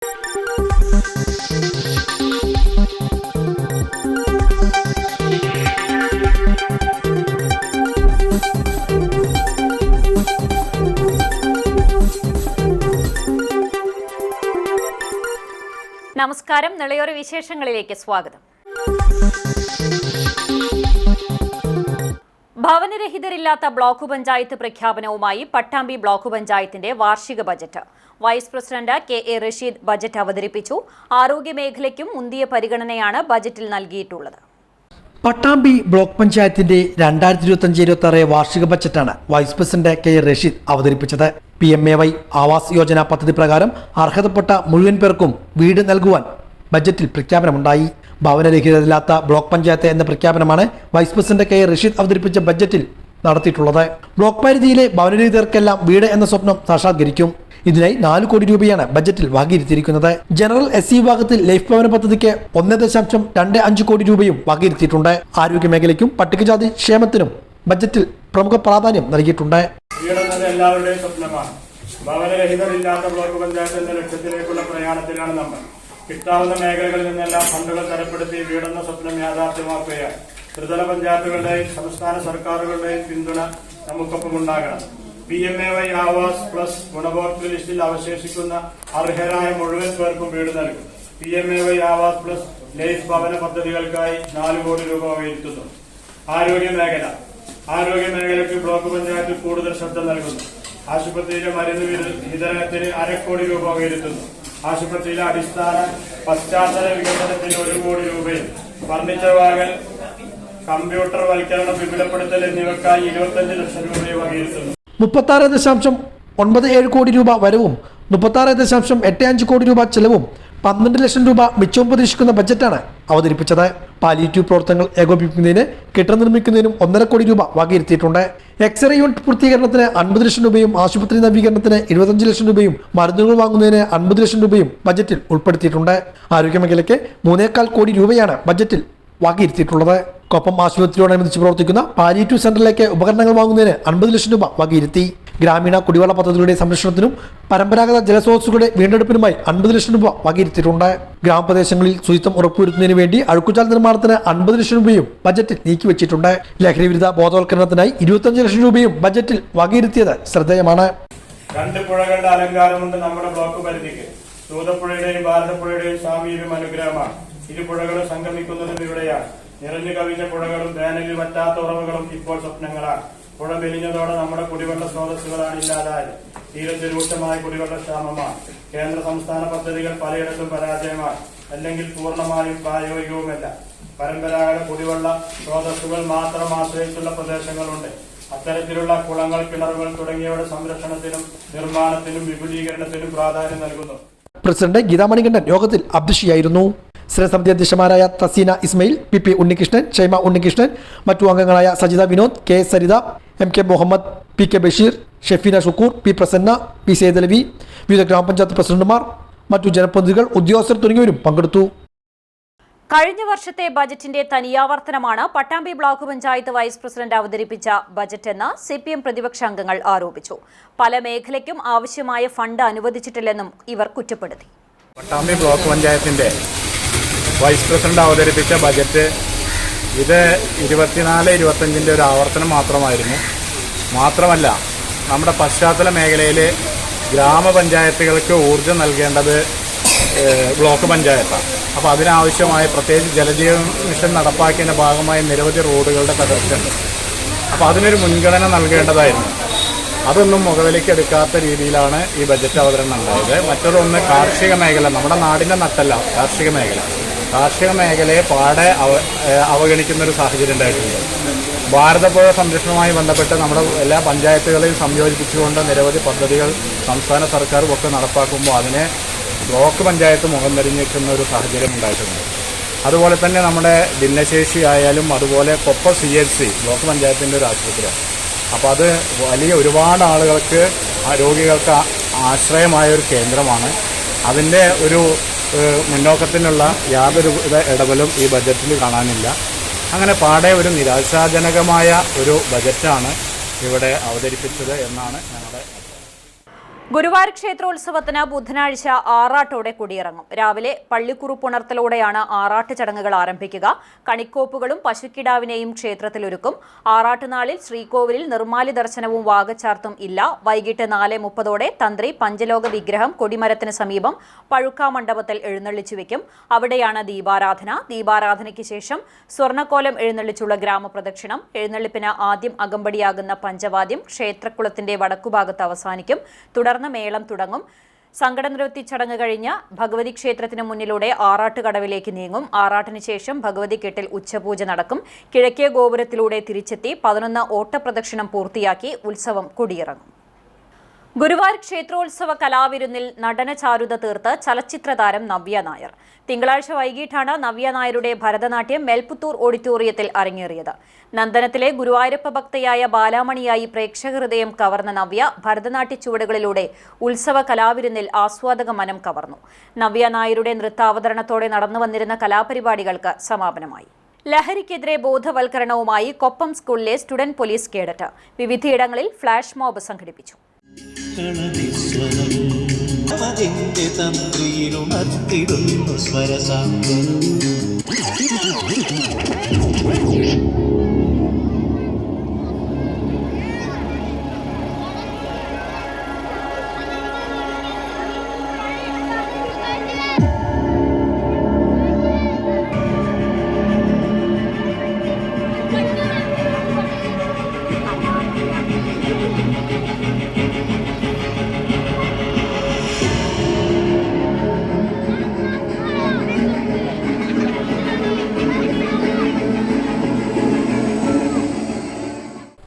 നമസ്കാരം. നിളയോര വിശേഷങ്ങളിലേക്ക് സ്വാഗതം. ഭവനരഹിതരില്ലാത്ത ബ്ലോക്ക് പഞ്ചായത്ത് പ്രഖ്യാപനവുമായി പട്ടാമ്പി ബ്ലോക്ക് പഞ്ചായത്തിന്റെ വാർഷിക budget vice president K A. Rasheed budget അവതരിപ്പിച്ചു. ആരോഗ്യമേഖലയ്ക്കും മുന്തിയ പരിഗണനയാണ് ബജറ്റിൽ നൽകിയിട്ടുള്ളത്. പട്ടാമ്പി ബ്ലോക്ക് പഞ്ചായത്തിന്റെ 2025-26 വാർഷിക ബജറ്റാണ് വൈസ് പ്രസിഡന്റ് കെ.എ. റഷീദ് അവതരിപ്പിച്ചത്. PMAY ആവാസ് യോജന പദ്ധതി പ്രകാരം അർഹതപ്പെട്ട മുഴുവൻ പേർക്കും വീട് നൽകുവാൻ ബജറ്റിൽ പ്രഖ്യാപനമുണ്ടായി. ഭവനരഹിതരില്ലാത്ത ബ്ലോക്ക് പഞ്ചായത്ത് എന്ന പ്രഖ്യാപനമാണ് വൈസ് പ്രസിഡന്റ് കെ.എ. റഷീദ് അവതരിപ്പിച്ച ബജറ്റിൽ നടത്തിയിട്ടുള്ളത്. ബ്ലോക്ക് പരിധിയിലെ ഭവനരഹിതർക്കെല്ലാം വീട് എന്ന സ്വപ്നം സാക്ഷാത്കരിക്കും. ഇതിനായി 4 കോടി രൂപയാണ് ബജറ്റിൽ വകയിരുത്തിയിരിക്കുന്നത്. ജനറൽ SC വിഭാഗത്തിൽ ലൈഫ് ഭവന പദ്ധതിക്ക് 1.25 കോടി രൂപയും വകയിരുത്തിയിട്ടുണ്ട്. ആരോഗ്യമേഖലയ്ക്കും പട്ടികജാതി ക്ഷേമത്തിനും ബജറ്റിൽ പ്രമുഖ പ്രാധാന്യം നൽകിയിട്ടുണ്ട്. വീടെന്നത് എല്ലാവരുടെയും സ്വപ്നമാണ്. ഭവനരഹിതരില്ലാത്ത ബ്ലോക്ക് പഞ്ചായത്ത് എന്ന ലക്ഷ്യത്തിലേക്കുള്ള പ്രയാണത്തിലാണ് നമ്മൾ. കിട്ടാവുന്ന മേഖലകളിൽ നിന്നെല്ലാം ഫണ്ടുകൾ തരപ്പെടുത്തി വീടെന്ന സ്വപ്നം യാഥാർത്ഥ്യമാക്കുകയാണ്. ത്രിതല പഞ്ചായത്തുകളുടെയും സംസ്ഥാന സർക്കാരുകളുടെയും പിന്തുണ നമുക്കൊപ്പം ഉണ്ടാകണം. PMAY ആവാസ് പ്ലസ് ഗുണഭോക്തൃ ലിസ്റ്റിൽ അവശേഷിക്കുന്ന അർഹരായ മുഴുവൻ പേർക്കും വീട് നൽകും. PMAY ആവാസ് പ്ലസ് ലൈഫ് ഭവന പദ്ധതികൾക്കായി 4 കോടി രൂപ വകയിരുത്തുന്നു. ആരോഗ്യമേഖലയ്ക്ക് ബ്ലോക്ക് പഞ്ചായത്ത് കൂടുതൽ ശ്രദ്ധ നൽകുന്നു. ആശുപത്രിയിലെ മരുന്ന് വിതരണത്തിന് 1/2 കോടി രൂപ വകയിരുത്തുന്നു. ആശുപത്രിയിലെ അടിസ്ഥാന പശ്ചാത്തല വികസനത്തിന് 1 കോടി രൂപയും ഫർണിച്ചർ വാങ്ങൽ, കമ്പ്യൂട്ടർ വൽക്കരണം, വിപുലപ്പെടുത്തൽ എന്നിവയ്ക്കായി 25 ലക്ഷം രൂപയും വകയിരുത്തുന്നു. 36.97 കോടി രൂപ വരവും 36.85 കോടി രൂപ ചെലവും 12 ലക്ഷം രൂപ മിച്ചവും പ്രതീക്ഷിക്കുന്ന ബജറ്റാണ് അവതരിപ്പിച്ചത്. പാലിയേറ്റീവ് പ്രവർത്തനങ്ങൾ ഏകോപിപ്പിക്കുന്നതിന് കെട്ടിടം നിർമ്മിക്കുന്നതിനും 1.5 കോടി രൂപ വകയിരുത്തിയിട്ടുണ്ട്. എക്സ്റേ യൂണിറ്റ് പൂർത്തീകരണത്തിന് 50 ലക്ഷം രൂപയും ആശുപത്രി നവീകരണത്തിന് 25 ലക്ഷം രൂപയും മരുന്നുകൾ വാങ്ങുന്നതിന് 50 ലക്ഷം രൂപയും ബജറ്റിൽ ഉൾപ്പെടുത്തിയിട്ടുണ്ട്. ആരോഗ്യമേഖലയ്ക്ക് 3.25 കോടി രൂപയാണ് ബജറ്റിൽ വകയിരുത്തിയിട്ടുള്ളത്. കൊപ്പം ആശുപത്രിയോടനുബന്ധിച്ച് പ്രവർത്തിക്കുന്ന പാലിയേറ്റീവ് സെന്ററിലേക്ക് ഉപകരണങ്ങൾ വാങ്ങുന്നതിന് 50 ലക്ഷം രൂപ വകയിരുത്തി. ഗ്രാമീണ കുടിവെള്ള പദ്ധതികളുടെ സംരക്ഷണത്തിനും പരമ്പരാഗത ജലസ്രോതസ്സുകളുടെ വീണ്ടെടുപ്പിനുമായി 50 ലക്ഷം രൂപ വകയിരുത്തിയിട്ടുണ്ട്. ഗ്രാമപ്രദേശങ്ങളിൽ ശുചിത്വം ഉറപ്പുവരുത്തുന്നതിന് വേണ്ടി അഴുക്കുചാൽ നിർമ്മാണത്തിന് 50 ലക്ഷം രൂപയും ബജറ്റിൽ നീക്കിവെച്ചിട്ടുണ്ട്. ലഹരിവിരുദ്ധ ബോധവൽക്കരണത്തിനായി 25 ലക്ഷം രൂപയും ബജറ്റിൽ വകയിരുത്തിയത് ശ്രദ്ധേയമാണ്. 2 പുഴകളുടെ അലങ്കാരമുണ്ട് നമ്മുടെ ബ്ലോക്ക് പരിധിക്ക്. തൂതപ്പുഴയുടെയും ഭാരതപ്പുഴയുടെയും സാമീപ്യം അനുഗ്രഹമാണ്. 2 പുഴകളും സംഗമിക്കുന്നതും ഇവിടെയാണ്. നിറഞ്ഞു കവിഞ്ഞ പുഴകളും വേനലിൽ വറ്റാത്ത ഉറവുകളും ഇപ്പോൾ സ്വപ്നങ്ങളാണ്. പുഴ മെലിഞ്ഞതോടെ നമ്മുടെ കുടിവെള്ള സ്രോതസ്സുകളാണ് ഇല്ലാതായത്. തീരത്ത് രൂക്ഷമായ കുടിവെള്ള ക്ഷാമമാണ്. കേന്ദ്ര സംസ്ഥാന പദ്ധതികൾ പലയിടത്തും പരാജയമാണ്, അല്ലെങ്കിൽ പൂർണ്ണമായും പ്രായോഗികവുമല്ല. പരമ്പരാഗത കുടിവെള്ള സ്രോതസ്സുകൾ മാത്രം ആശ്രയിച്ചുള്ള പ്രദേശങ്ങളുണ്ട്. അത്തരത്തിലുള്ള കുളങ്ങൾ, കിണറുകൾ തുടങ്ങിയവയുടെ സംരക്ഷണത്തിനും നിർമ്മാണത്തിനും വിപുലീകരണത്തിനും പ്രാധാന്യം നൽകുന്നു. പ്രസിഡന്റ് ഗീതാ മണികണ്ഠൻ യോഗത്തിൽ അധ്യക്ഷയായിരുന്നു. സ്ഥിരസമിതി അധ്യക്ഷന്മാരായ തസീന ഇസ്മയിൽ, PP ഉണ്ണികൃഷ്ണൻ, ഷൈമ ഉണ്ണികൃഷ്ണൻ, മറ്റു അംഗങ്ങളായ Sajitha Vinod, K Saritha, MK Muhammad, PK Basheer, Shefeena Shukkur, P Prasanna, P സേദലവി, വിവിധ ഗ്രാമപഞ്ചായത്ത് പ്രസിഡന്റുമാർ, മറ്റു ജനപ്രതിനിധികൾ, ഉദ്യോഗസ്ഥർ തുടങ്ങിയവരും പങ്കെടുത്തു. കഴിഞ്ഞ വർഷത്തെ ബജറ്റിന്റെ തനിയാവർത്തനമാണ് Pattambi block panchayat vice president അവതരിപ്പിച്ച ബജറ്റെന്ന് CPM പ്രതിപക്ഷ അംഗങ്ങൾ ആരോപിച്ചു. പല മേഖലയ്ക്കും ആവശ്യമായ ഫണ്ട് അനുവദിച്ചിട്ടില്ലെന്നും ഇവർ കുറ്റപ്പെടുത്തി. പട്ടാമ്പി ബ്ലോക്ക് പഞ്ചായത്തിന്റെ വൈസ് പ്രസിഡന്റ് അവതരിപ്പിച്ച ബജറ്റ് ഇത് 24-25 ഒരു ആവർത്തനം മാത്രമായിരുന്നു. മാത്രമല്ല, നമ്മുടെ പശ്ചാത്തല മേഖലയിൽ ഗ്രാമപഞ്ചായത്തുകൾക്ക് ഊർജ്ജം നൽകേണ്ടത് ബ്ലോക്ക് പഞ്ചായത്താണ്. അപ്പോൾ അതിനാവശ്യമായ പ്രത്യേകിച്ച് ജലജീവൻ മിഷൻ നടപ്പാക്കിയതിൻ്റെ ഭാഗമായി നിരവധി റോഡുകളുടെ തകർച്ചയുണ്ട്. അപ്പോൾ അതിനൊരു മുൻഗണന നൽകേണ്ടതായിരുന്നു. അതൊന്നും മുഖവിലേക്കെടുക്കാത്ത രീതിയിലാണ് ഈ ബജറ്റ് അവതരണം ഉണ്ടായത്. മറ്റൊന്ന് കാർഷിക മേഖല, നമ്മുടെ നാടിൻ്റെ നട്ടല്ല കാർഷിക മേഖലയെ പാടെ അവഗണിക്കുന്നൊരു സാഹചര്യം ഉണ്ടായിട്ടുണ്ട്. ഭാരതപ്പുഴ സംരക്ഷണവുമായി ബന്ധപ്പെട്ട് നമ്മുടെ എല്ലാ പഞ്ചായത്തുകളെയും സംയോജിപ്പിച്ചുകൊണ്ട് നിരവധി പദ്ധതികൾ സംസ്ഥാന സർക്കാരും ഒക്കെ നടപ്പാക്കുമ്പോൾ അതിനെ ബ്ലോക്ക് പഞ്ചായത്ത് മുഖം തിരിഞ്ഞിരിക്കുന്ന ഒരു സാഹചര്യം ഉണ്ടായിട്ടുണ്ട്. അതുപോലെ തന്നെ നമ്മുടെ ഭിന്നശേഷി ആയാലും അതുപോലെ കൊപ്പം CHC ബ്ലോക്ക് പഞ്ചായത്തിൻ്റെ ഒരു ആശുപത്രിയാണ്. അപ്പോൾ അത് ഒരുപാട് ആളുകൾക്ക്, രോഗികൾക്ക് ആശ്രയമായ ഒരു കേന്ദ്രമാണ്. അതിൻ്റെ ഒരു മുന്നോക്കത്തിനുള്ള യാതൊരു ഇടപെടലും ഈ ബജറ്റിൽ കാണാനില്ല. അങ്ങനെ പാടെ ഒരു നിരാശാജനകമായ ഒരു ബജറ്റാണ് ഇവിടെ അവതരിപ്പിച്ചത് എന്നാണ് ഞങ്ങളുടെ ഗുരുവായൂർ ക്ഷേത്രോത്സവത്തിന് ബുധനാഴ്ച ആറാട്ടോടെ കൊടിയിറങ്ങും. രാവിലെ പള്ളിക്കുറുപ്പുണർത്തലോടെയാണ് ആറാട്ട് ചടങ്ങുകൾ ആരംഭിക്കുക. കണിക്കോപ്പുകളും പശുക്കിടാവിനെയും ക്ഷേത്രത്തിലൊരുക്കും. ആറാട്ടുനാളിൽ ശ്രീകോവിലിൽ നിർമ്മാല്യ ദർശനവും വാകച്ചാർത്തും ഇല്ല. വൈകിട്ട് 4:30 തന്ത്രി പഞ്ചലോക വിഗ്രഹം കൊടിമരത്തിന് സമീപം പഴുക്കാ മണ്ഡപത്തിൽ എഴുന്നള്ളിച്ചു വയ്ക്കും. അവിടെയാണ് ദീപാരാധന. ദീപാരാധനയ്ക്ക് ശേഷം സ്വർണ്ണക്കോലം എഴുന്നള്ളിച്ചുള്ള ഗ്രാമപ്രദക്ഷിണം. എഴുന്നള്ളിപ്പിന് ആദ്യം അകമ്പടിയാകുന്ന പഞ്ചവാദ്യം ക്ഷേത്രക്കുളത്തിന്റെ വടക്കുഭാഗത്ത് അവസാനിക്കും. തുടർന്ന് മേളം തുടങ്ങും. സങ്കടനിവൃത്തി ചടങ്ങ് കഴിഞ്ഞ് ഭഗവതി ക്ഷേത്രത്തിന് മുന്നിലൂടെ ആറാട്ടുകടവിലേക്ക് നീങ്ങും. ആറാട്ടിന് ശേഷം ഭഗവതി കെട്ടിൽ ഉച്ചപൂജ നടക്കും. കിഴക്കേ ഗോപുരത്തിലൂടെ തിരിച്ചെത്തി 11 ഓട്ടപ്രദക്ഷിണം പൂർത്തിയാക്കി ഉത്സവം കൊടിയിറങ്ങും. ഗുരുവായൂർ ക്ഷേത്രോത്സവ കലാവിരുന്നിൽ നടന ചാരുത തീർത്ത് ചലച്ചിത്ര താരം നവ്യ നായർ. തിങ്കളാഴ്ച വൈകിട്ടാണ് നവ്യ നായരുടെ ഭരതനാട്യം മേൽപ്പുത്തൂർ ഓഡിറ്റോറിയത്തിൽ അരങ്ങേറിയത്. നന്ദനത്തിലെ ഗുരുവായൂരപ്പ ഭക്തയായ ബാലാമണിയായി പ്രേക്ഷക ഹൃദയം കവർന്ന നവ്യ ഭരതനാട്യ ചുവടുകളിലൂടെ ഉത്സവ കലാവിരുന്നിൽ ആസ്വാദക മനം കവർന്നു. നവ്യ നായരുടെ നൃത്താവതരണത്തോടെ നടന്നു വന്നിരുന്ന കലാപരിപാടികൾക്ക് സമാപനമായി. ലഹരിക്കെതിരെ ബോധവൽക്കരണവുമായി കൊപ്പം സ്കൂളിലെ സ്റ്റുഡന്റ് പോലീസ് കേഡറ്റ് വിവിധയിടങ്ങളിൽ ഫ്ലാഷ് മോബ് സംഘടിപ്പിച്ചു.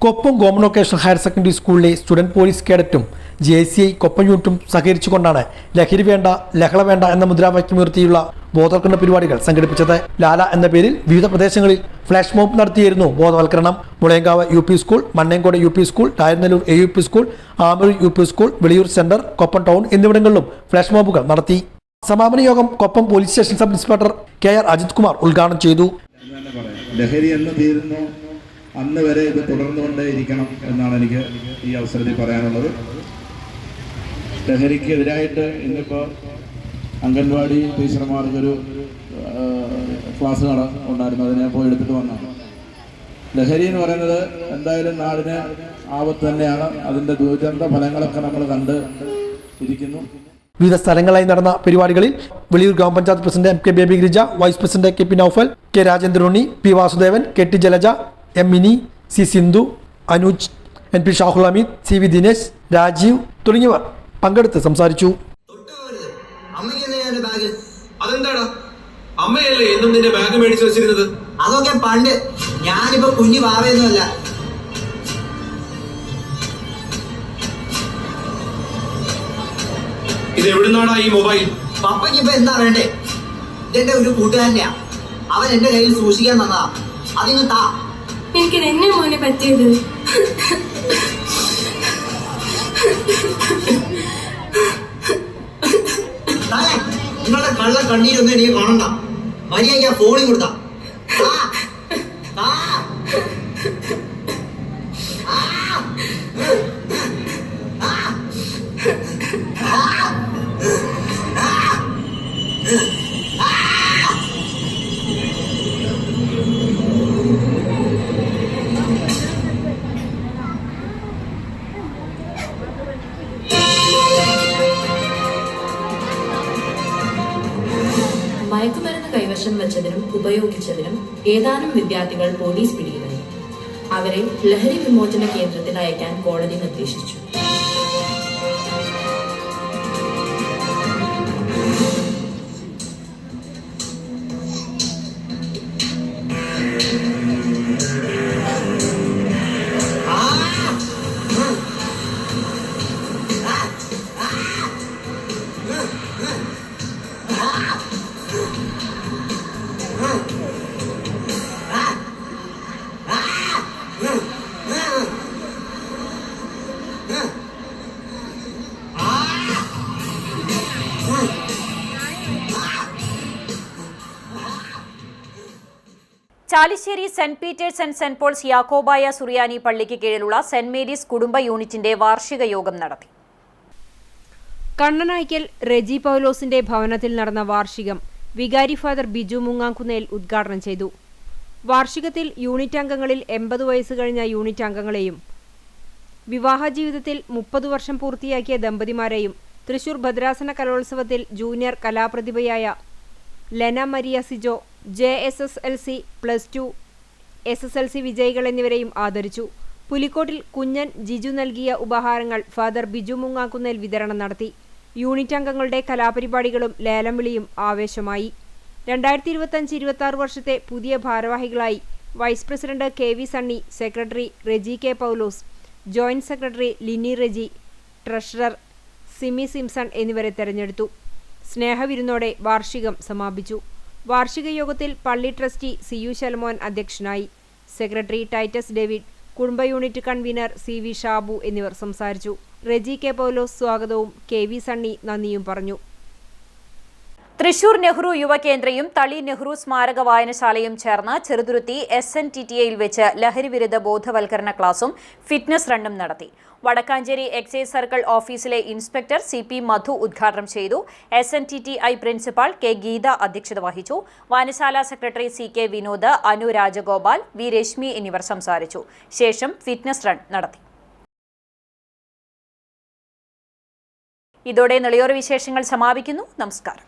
Koppam government vocational higher secondary സ്കൂളിലെ സ്റ്റുഡന്റ് പോലീസ് കേഡറ്റും JCI കൊപ്പം യൂണിറ്റും സഹകരിച്ചുകൊണ്ടാണ് ലഹരി വേണ്ട ലഹള വേണ്ട എന്ന മുദ്രാവാക്യമുയർത്തിയുള്ള ബോധവൽക്കരണ പരിപാടികൾ സംഘടിപ്പിച്ചത്. ലാല എന്ന പേരിൽ വിവിധ പ്രദേശങ്ങളിൽ ഫ്ലാഷ് മോബ് നടത്തിയിരുന്നു ബോധവൽക്കരണം. Mulayankavu UP school, Mannenkode UP school, Thayanallur AUP school, Amoor UP school, Veliyur centre, Koppam town എന്നിവിടങ്ങളിലും ഫ്ലാഷ് മോബുകൾ നടത്തി. സമാപന യോഗം Koppam police station sub inspector KR Ajith Kumar ഉദ്ഘാടനം ചെയ്തു. ലഹരി എന്ന് തീരുന്നു അന്ന് വരെ ഇത് തുടർന്നുകൊണ്ടേയിരിക്കണം എന്നാണ് എനിക്ക് ഈ അവസരത്തിൽ പറയാനുള്ളത്. ലഹരിക്കെതിരായിട്ട് ഇന്നിപ്പോൾ അംഗൻവാടി ടീച്ചർമാർക്കൊരു ക്ലാസ് ഉണ്ടായിരുന്നു. അതിനെ പോയി എടുത്തിട്ട് വന്നതാണ്. ലഹരി എന്ന് പറയുന്നത് എന്തായാലും നാടിന് ആപത്ത് തന്നെയാണ്. അതിൻ്റെ ദുരന്ത ഫലങ്ങളൊക്കെ നമ്മൾ കണ്ട് ഇരിക്കുന്നു. വിവിധ സ്ഥലങ്ങളായി നടന്ന പരിപാടികളിൽ Veliyoor grama panchayat president MK Baby Girija, vice president KP Naufal, K Rajendranunni, P Vasudevan, KT Jalaja, M Mini, C Sindhu, Anuj, NP Shahul Hameed, CV Dinesh, Rajeev തുടങ്ങിയവർ പങ്കെടുത്ത് സംസാരിച്ചു. അതെന്താടാ അമ്മയല്ലേ എന്നും നിന്റെ ബാഗ് മേടിച്ചു വെച്ചിരുന്നത്? അതൊക്കെ പണ്ട്. ഞാനിപ്പോ കുഞ്ഞു പാവയൊന്നുമല്ല. ഇത് എവിടുന്നാടാ ഈ മൊബൈൽ? പപ്പയ്ക്ക് ഇപ്പൊ എന്താ വേണ്ടേ? ഇതെന്റെ ഒരു കൂട്ടുകാരനെയാ. അവൻ എന്റെ കയ്യിൽ സൂക്ഷിക്കാൻ തന്നതാ. അതിങ്ങ് താ. എനിക്ക് എന്നെ മോനെ പറ്റിയത്. നിങ്ങളുടെ കള്ള കണ്ണീരൊന്നും എനിക്ക് കാണണ്ട. മര്യാദയ്ക്ക് ആ ഫോണിൽ കൊടുത്താ. മയക്കുമരുന്ന് കൈവശം വെച്ചതിനും ഉപയോഗിച്ചതിനും ഏതാനും വിദ്യാർത്ഥികൾ പോലീസ് പിടിയിലായി. അവരെ ലഹരി വിമോചന കേന്ദ്രത്തിൽ അയക്കാൻ കോടതി നിർദ്ദേശിച്ചു. Chalissery saint Peter's and saint Paul's Yakobaya Suriyani പള്ളിക്ക് കീഴിലുള്ള സെന്റ് മേരീസ് കുടുംബ യൂണിറ്റിന്റെ വാർഷിക യോഗം നടത്തി. കണ്ണനായ്ക്കൽ റെജി പൗലോസിന്റെ ഭവനത്തിൽ നടന്ന വാർഷികം വികാരി ഫാദർ ബിജു മുങ്ങാംകുന്നേൽ ഉദ്ഘാടനം ചെയ്തു. വാർഷികത്തിൽ യൂണിറ്റ് അംഗങ്ങളിൽ 80 വയസ്സ് കഴിഞ്ഞ യൂണിറ്റ് അംഗങ്ങളെയും വിവാഹ ജീവിതത്തിൽ 30 വർഷം പൂർത്തിയാക്കിയ ദമ്പതിമാരെയും തൃശൂർ ഭദ്രാസന കലോത്സവത്തിൽ ജൂനിയർ കലാപ്രതിഭയായ ലെന മരിയ സിജോ, JSSLC +2 SSLC വിജയികൾ എന്നിവരെയും ആദരിച്ചു. പുലിക്കോട്ടിൽ കുഞ്ഞൻ ജിജു നൽകിയ ഉപഹാരങ്ങൾ ഫാദർ ബിജു മുങ്ങാംകുന്നേൽ വിതരണം നടത്തി. യൂണിറ്റ് അംഗങ്ങളുടെ കലാപരിപാടികളും ലേലം വിളിയും ആവേശമായി. 2025-26 വർഷത്തെ പുതിയ ഭാരവാഹികളായി vice president KV Sunny, secretary Reji K Paulose, joint secretary Lini Reji, treasurer Simi Simson എന്നിവരെ തെരഞ്ഞെടുത്തു. സ്നേഹവിരുന്നോടെ വാർഷികം സമാപിച്ചു. വാർഷിക യോഗത്തിൽ പള്ളി ട്രസ്റ്റി CU ശലമോൻ അധ്യക്ഷനായി. സെക്രട്ടറി ടൈറ്റസ് ഡേവിഡ്, കുടുംബ യൂണിറ്റ് കൺവീനർ CV ഷാബു എന്നിവർ സംസാരിച്ചു. റെജി K പൗലോസ് സ്വാഗതവും KV സണ്ണി നന്ദിയും പറഞ്ഞു. തൃശൂർ നെഹ്റു യുവകേന്ദ്രയും തളി നെഹ്റു സ്മാരക വായനശാലയും ചേർന്ന് ചെറുതുരുത്തി SNTTAയിൽ വെച്ച് ലഹരിവിരുദ്ധ ബോധവൽക്കരണ ക്ലാസും ഫിറ്റ്നസ് റണ്ണും നടത്തി. വടക്കാഞ്ചേരി എക്സൈസ് സർക്കിൾ ഓഫീസിലെ ഇൻസ്പെക്ടർ CP മധു ഉദ്ഘാടനം ചെയ്തു. SNTTI പ്രിൻസിപ്പാൾ K ഗീത അധ്യക്ഷത വഹിച്ചു. വായനശാല secretary CK Vinod, Anu Rajagopal, V Reshmi എന്നിവർ സംസാരിച്ചു. ശേഷം ഫിറ്റ്നസ് റൺ നടത്തി. ഇതോടെ നിളയോര വിശേഷങ്ങൾ സമാപിക്കുന്നു. നമസ്കാരം.